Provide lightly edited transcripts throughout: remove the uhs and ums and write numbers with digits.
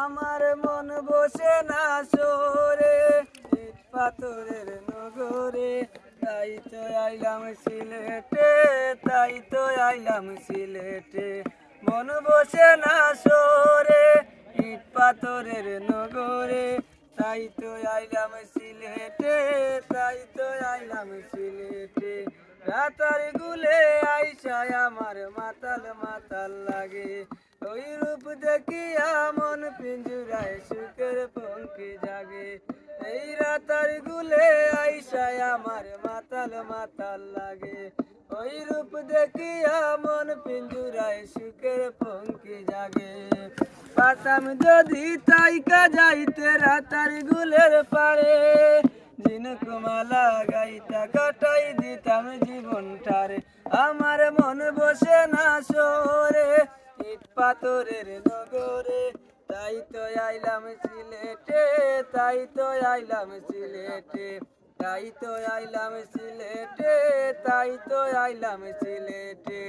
আমার মন বসে না সরে ইট পাথরের নগরে, তাই তো আইলাম সিলেটে, তাই তো আইলাম সিলেটে। মন বসে না সরে ইট পাথরের নগরে, তাই তো আইলাম সিলেটে, তাই তো আইলাম সিলেটে। রাতার গুলে আইসায় আমার মাতাল মাতাল লাগে, ওই রূপ দেখিয়া মন পিঞ্জুরায় সুখের পঙ্খী জাগে। এই রাতার গুলে আইসায় আমার মাতাল মাতাল লাগে, ওই রূপ দেখিয়া মন পিঞ্জুরায় সুখের পঙ্খী জাগে। পাতাম যদি তাইকা যাইতে রাতার গুলের পারে, ঝিনুকমালা গাইতা কাটাই দিতাম জীবনটারে। আমার মন বসে না সরে ইট পাথরের নগরে, তাই তো আইলাম সিলেটে, তাই তো আইলাম সিলেটে, তাই তো আইলাম সিলেটে, তাই তো আইলাম সিলেটে।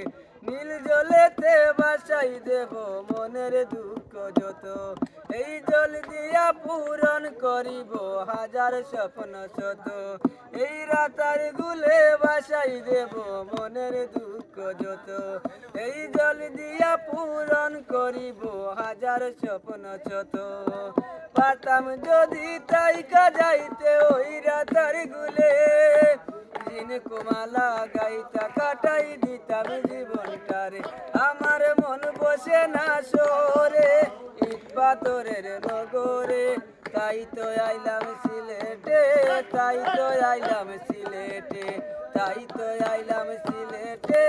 নীল জলেতে বাসাই দেব মনের দুঃখ যত, এই জল দিয়া পূরণ করিব হাজার স্বপ্ন শত। এই রাতার গুলে বাসাই দেব মনের দুঃখ যত, এই জল দিয়া পূরণ করিব হাজার স্বপ্ন শত। পাতাম যদি তাইকা যাইতে ওই রাতার গুলে, ঝিনুকমালা গাইতা কাটাই দিতাম জীবনটারে। আমার মন বসে না সরে ইট পাথরের নগরে, তাই তো আইলাম সিলেটে, তাই তো আইলাম সিলেটে, তাই তো আইলাম সিলেটে,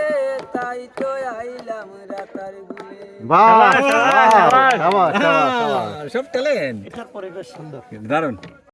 তাই তো আইলাম রাতার গুলে। বাহ, বাহ, শাবাশ, শাবাশ, শাবাশ। সব ট্যালেন্ট, এটার পরিবেশ সুন্দর। দারুণ।